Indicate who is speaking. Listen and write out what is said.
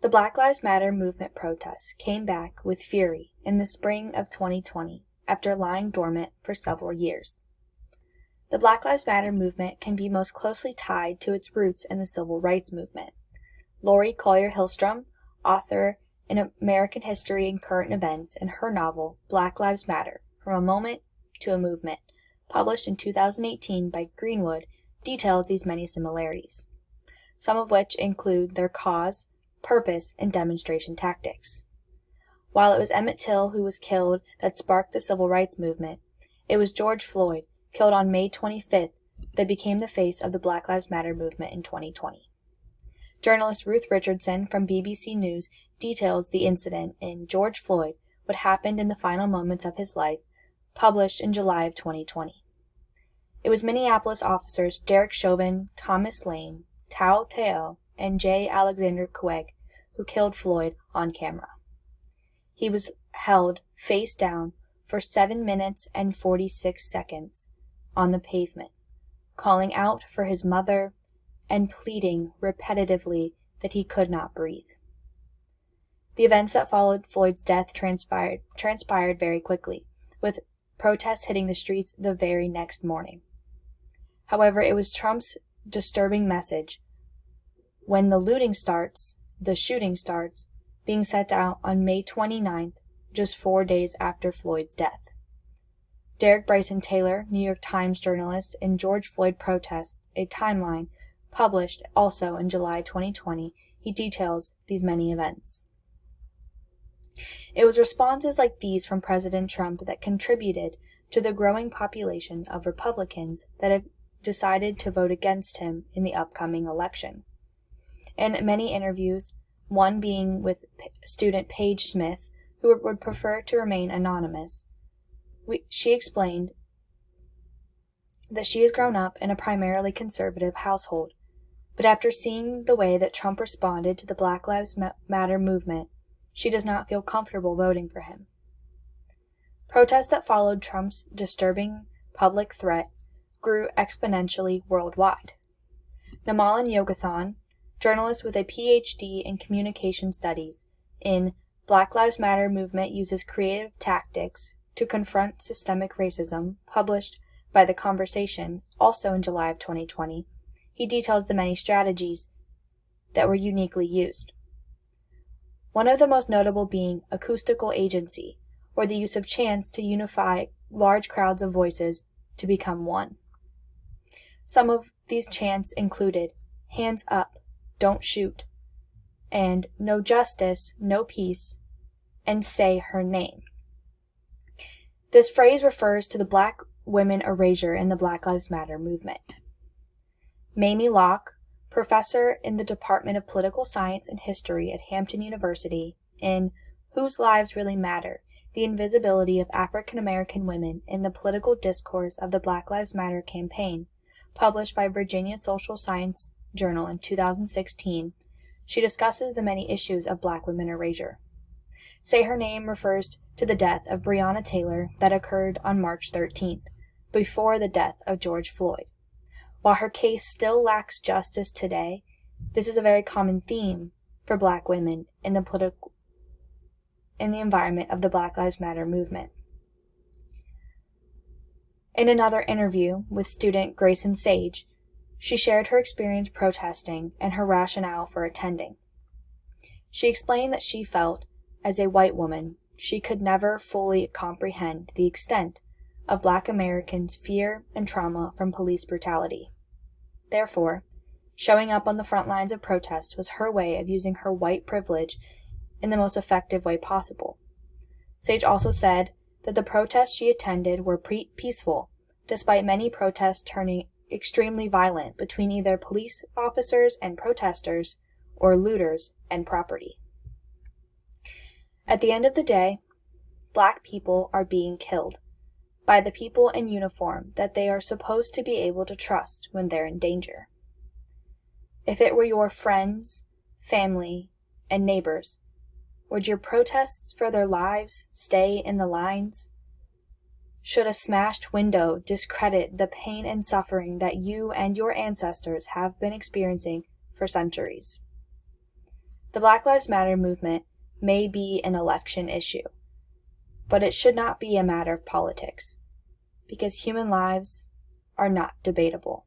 Speaker 1: The Black Lives Matter movement protests came back with fury in the spring of 2020 after lying dormant for several years. The Black Lives Matter movement can be most closely tied to its roots in the civil rights movement. Lori Collier-Hillstrom, author in American History and Current Events, in her novel Black Lives Matter, From a Moment to a Movement, published in 2018 by Greenwood, details these many similarities, some of which include their cause, purpose, and demonstration tactics. While it was Emmett Till who was killed that sparked the civil rights movement, it was George Floyd, killed on May 25th, that became the face of the Black Lives Matter movement in 2020. Journalist Ruth Richardson from BBC News details the incident in George Floyd, What Happened in the Final Moments of His Life, published in July of 2020. It was Minneapolis officers Derek Chauvin, Thomas Lane, Tao Teo, and J. Alexander Kueg who killed Floyd on camera. He was held face down for 7 minutes and 46 seconds on the pavement, calling out for his mother and pleading repetitively that he could not breathe. The events that followed Floyd's death transpired very quickly, with protests hitting the streets the very next morning. However, it was Trump's disturbing message when the shooting starts, being set out on May 29th, just 4 days after Floyd's death. Derek Bryson Taylor, New York Times journalist, in George Floyd Protests, a Timeline, published also in July 2020, he details these many events. It was responses like these from President Trump that contributed to the growing population of Republicans that have decided to vote against him in the upcoming election. In many interviews, one being with student Paige Smith, who would prefer to remain anonymous, she explained that she has grown up in a primarily conservative household, but after seeing the way that Trump responded to the Black Lives Matter movement, she does not feel comfortable voting for him. Protests that followed Trump's disturbing public threat grew exponentially worldwide. Namalan Yogathon, journalist with a PhD in communication studies in Black Lives Matter movement uses creative tactics to confront systemic racism, published by The Conversation, also in July of 2020, he details the many strategies that were uniquely used. One of the most notable being acoustical agency, or the use of chants to unify large crowds of voices to become one. Some of these chants included "Hands up, don't shoot," and "No justice, no peace," and "Say her name." This phrase refers to the Black women erasure in the Black Lives Matter movement. Mamie Locke, professor in the Department of Political Science and History at Hampton University, in Whose Lives Really Matter? The Invisibility of African American Women in the Political Discourse of the Black Lives Matter Campaign, published by Virginia Social Science Journal in 2016, she discusses the many issues of Black women erasure. Say Her Name refers to the death of Breonna Taylor that occurred on March 13th, before the death of George Floyd. While her case still lacks justice today, this is a very common theme for Black women in the environment of the Black Lives Matter movement. In another interview with student Grayson Sage, she shared her experience protesting and her rationale for attending. She explained that she felt, as a white woman, she could never fully comprehend the extent of Black Americans' fear and trauma from police brutality. Therefore, showing up on the front lines of protest was her way of using her white privilege in the most effective way possible. Sage also said that the protests she attended were peaceful, despite many protests turning extremely violent between either police officers and protesters or looters and property. At the end of the day, Black people are being killed by the people in uniform that they are supposed to be able to trust when they're in danger. If it were your friends, family, and neighbors, would your protests for their lives stay in the lines? Should a smashed window discredit the pain and suffering that you and your ancestors have been experiencing for centuries? The Black Lives Matter movement may be an election issue, but it should not be a matter of politics, because human lives are not debatable.